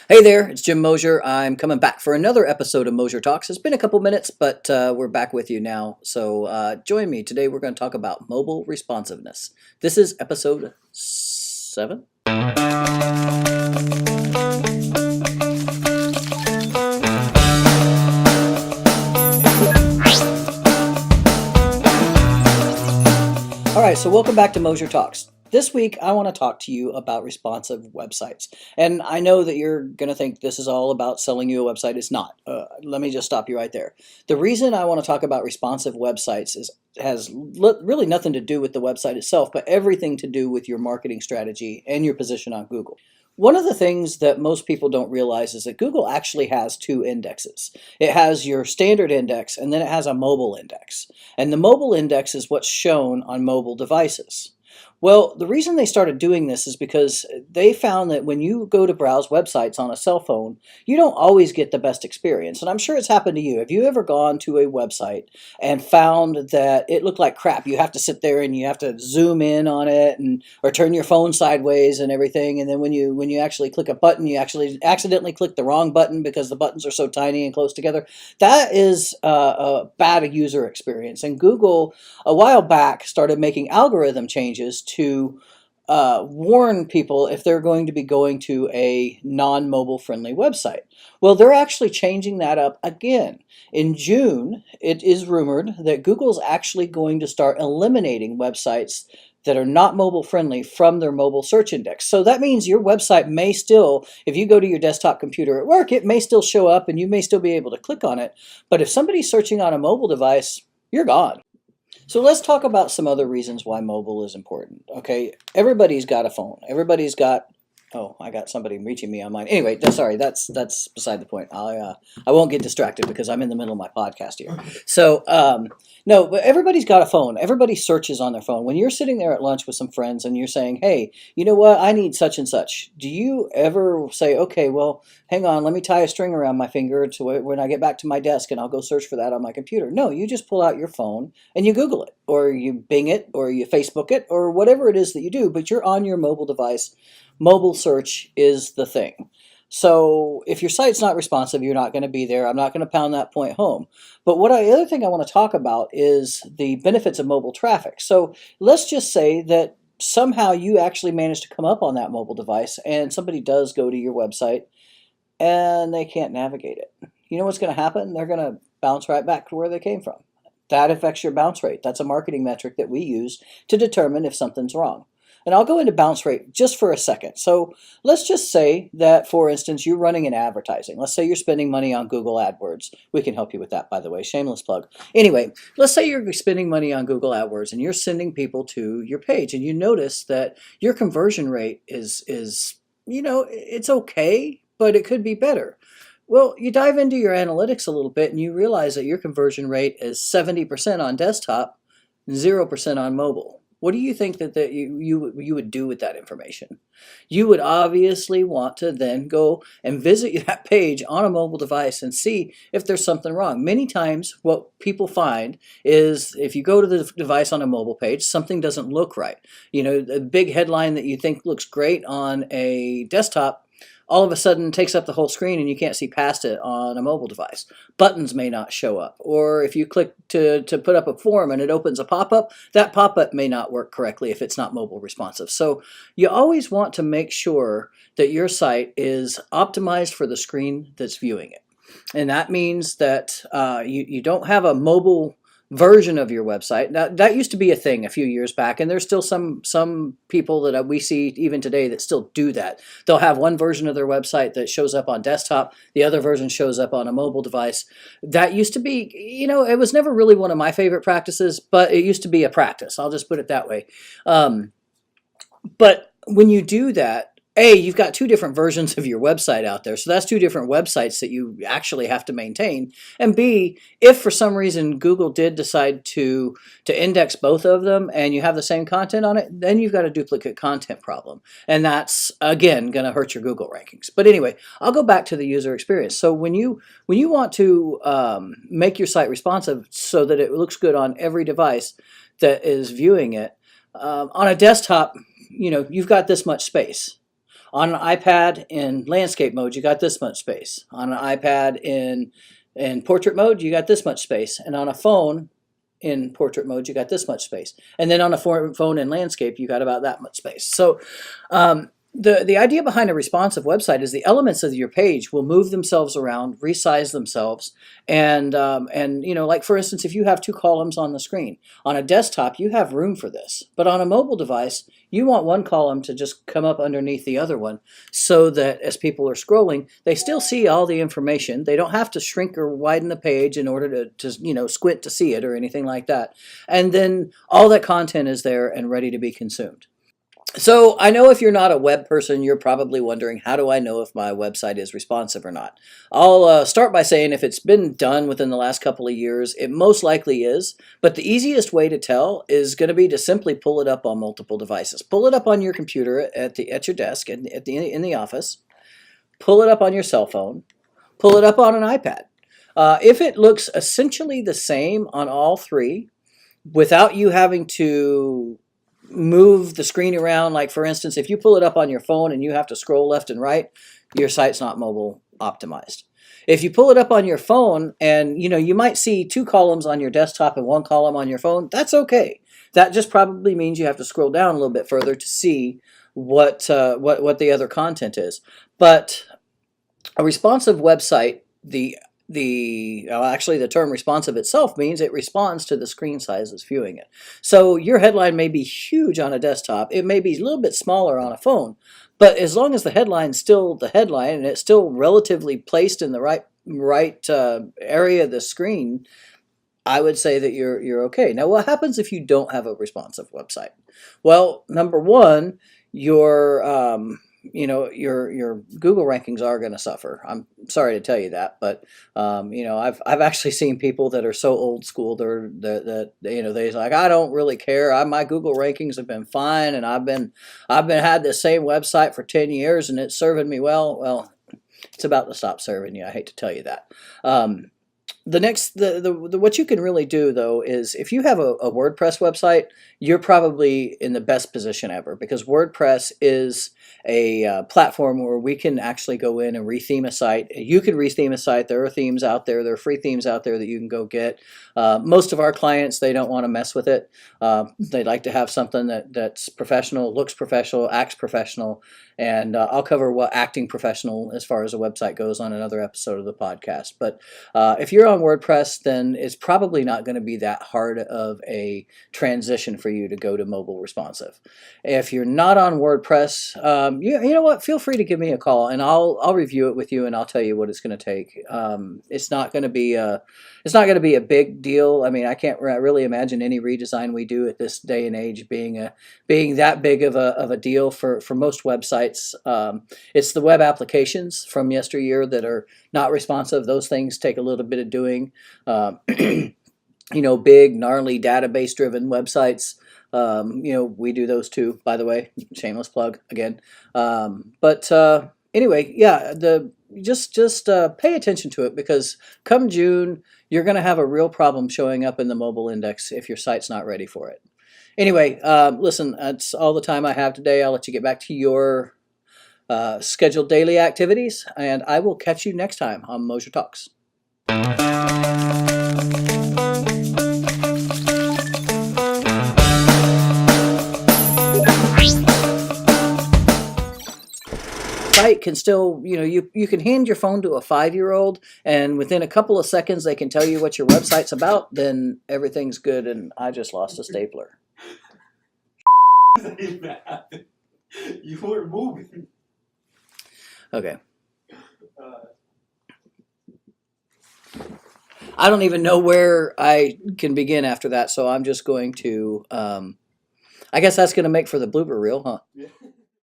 Hey there, it's Jim Mosier. I'm coming back for another episode of Mosier Talks. It's been a couple minutes, but we're back with you now. So join me. Today we're going to talk about mobile responsiveness. This is episode 7. All right, so welcome back to Mosier Talks. This week, I want to talk to you about responsive websites. And I know that you're going to think this is all about selling you a website. It's not. Let me just stop you right there. The reason I want to talk about responsive websites has really nothing to do with the website itself, but everything to do with your marketing strategy and your position on Google. One of the things that most people don't realize is that Google actually has 2 indexes. It has your standard index, and then it has a mobile index. And the mobile index is what's shown on mobile devices. Well, the reason they started doing this is because they found that when you go to browse websites on a cell phone, you don't always get the best experience. And I'm sure it's happened to you. Have you ever gone to a website and found that it looked like crap? You have to sit there and you have to zoom in on it or turn your phone sideways and everything. And then when you actually click a button, you actually accidentally click the wrong button because the buttons are so tiny and close together. That is a bad user experience. And Google, a while back, started making algorithm changes to warn people if they're going to be going to a non-mobile friendly website. Well, they're actually changing that up again. In June, it is rumored that Google's actually going to start eliminating websites that are not mobile friendly from their mobile search index. So that means your website may still, if you go to your desktop computer at work, it may still show up and you may still be able to click on it. But if somebody's searching on a mobile device, you're gone. So let's talk about some other reasons why mobile is important. Okay, everybody's got a phone. Everybody's got. Oh, I got somebody reaching me on mine. Anyway, sorry, that's beside the point. I won't get distracted because I'm in the middle of my podcast here. So no, but everybody's got a phone. Everybody searches on their phone. When you're sitting there at lunch with some friends and you're saying, "Hey, you know what? I need such and such." Do you ever say, "Okay, well, hang on, let me tie a string around my finger to when I get back to my desk and I'll go search for that on my computer"? No, you just pull out your phone and you Google it, or you Bing it, or you Facebook it, or whatever it is that you do. But you're on your mobile device. Mobile search is the thing. So if your site's not responsive, you're not going to be there. I'm not going to pound that point home. But the other thing I want to talk about is the benefits of mobile traffic. So let's just say that somehow you actually manage to come up on that mobile device and somebody does go to your website and they can't navigate it. You know what's going to happen? They're going to bounce right back to where they came from. That affects your bounce rate. That's a marketing metric that we use to determine if something's wrong. And I'll go into bounce rate just for a second. So let's just say that, for instance, you're running an advertising. Let's say you're spending money on Google AdWords. We can help you with that, by the way. Shameless plug. Anyway, let's say you're spending money on Google AdWords and you're sending people to your page, and you notice that your conversion rate is it's okay, but it could be better. Well, you dive into your analytics a little bit and you realize that your conversion rate is 70% on desktop, 0% on mobile. What do you think that you would do with that information? You would obviously want to then go and visit that page on a mobile device and see if there's something wrong. Many times what people find is if you go to the device on a mobile page, something doesn't look right. You know, the big headline that you think looks great on a desktop all of a sudden takes up the whole screen and you can't see past it on a mobile device. Buttons may not show up. Or if you click to put up a form and it opens a pop-up, that pop-up may not work correctly if it's not mobile responsive. So you always want to make sure that your site is optimized for the screen that's viewing it. And that means that you don't have a mobile version of your website. Now, that used to be a thing a few years back, and there's still some people that we see even today that still do that. They'll have one version of their website that shows up on desktop, the other version shows up on a mobile device. That used to be, it was never really one of my favorite practices, but it used to be a practice. I'll just put it that way. But when you do that, you've got 2 different versions of your website out there. So that's 2 different websites that you actually have to maintain. And B, if for some reason Google did decide to index both of them and you have the same content on it, then you've got a duplicate content problem. And that's, again, going to hurt your Google rankings. But anyway, I'll go back to the user experience. So when you want to make your site responsive so that it looks good on every device that is viewing it, on a desktop, you've got this much space. On an iPad in landscape mode, you got this much space. On an iPad in portrait mode, you got this much space. And on a phone in portrait mode, you got this much space. And then on a phone in landscape, you got about that much space. So the idea behind a responsive website is the elements of your page will move themselves around, resize themselves, and like for instance, if you have two columns on the screen on a desktop, you have room for this, but on a mobile device, you want one column to just come up underneath the other one, so that as people are scrolling, they still see all the information. They don't have to shrink or widen the page in order to squint to see it or anything like that, and then all that content is there and ready to be consumed. So I know if you're not a web person, you're probably wondering, how do I know if my website is responsive or not? I'll start by saying if it's been done within the last couple of years, it most likely is. But the easiest way to tell is going to be to simply pull it up on multiple devices. Pull it up on your computer at your desk and in the office. Pull it up on your cell phone. Pull it up on an iPad. If it looks essentially the same on all three, without you having to move the screen around, like for instance, if you pull it up on your phone and you have to scroll left and right, your site's not mobile optimized. If you pull it up on your phone and you might see two columns on your desktop and one column on your phone, that's okay. That just probably means you have to scroll down a little bit further to see what the other content is. But a responsive website, actually the term responsive itself means it responds to the screen size that's viewing it. So your headline may be huge on a desktop, it may be a little bit smaller on a phone, but as long as the headline's still the headline and it's still relatively placed in the right area of the screen, I would say that you're okay. Now, what happens if you don't have a responsive website? Well, number one, your Google rankings are going to suffer. I'm sorry to tell you that, but I've actually seen people that are so old school they're like, I don't really care. My Google rankings have been fine, and I've been had the same website for 10 years, and it's serving me well. Well, it's about to stop serving you. I hate to tell you that. What you can really do though is if you have a WordPress website, you're probably in the best position ever, because WordPress is a platform where we can actually go in and retheme a site. You can retheme a site. There are themes out there. There are free themes out there that you can go get. Most of our clients, they don't want to mess with it. They like to have something that's professional, looks professional, acts professional, and I'll cover what acting professional as far as a website goes on another episode of the podcast. But if you're on WordPress, then it's probably not going to be that hard of a transition for you to go to mobile responsive. If you're not on WordPress, you know what? Feel free to give me a call, and I'll review it with you, and I'll tell you what it's going to take. It's not going to be a big deal. I mean, I can't really imagine any redesign we do at this day and age being that big of a deal for most websites. It's the web applications from yesteryear that are not responsive. Those things take a little bit of doing. Big, gnarly, database-driven websites. We do those too, by the way. Shameless plug again. Anyway, yeah, just pay attention to it, because come June, you're going to have a real problem showing up in the mobile index if your site's not ready for it. Anyway, listen, that's all the time I have today. I'll let you get back to your scheduled daily activities, and I will catch you next time on Mosier Talks. Site can still, you can hand your phone to a 5-year-old, and within a couple of seconds they can tell you what your website's about, then everything's good. And I just lost a stapler. You weren't moving. Okay. I don't even know where I can begin after that, so I'm just going to, I guess that's going to make for the blooper reel, huh? Yeah.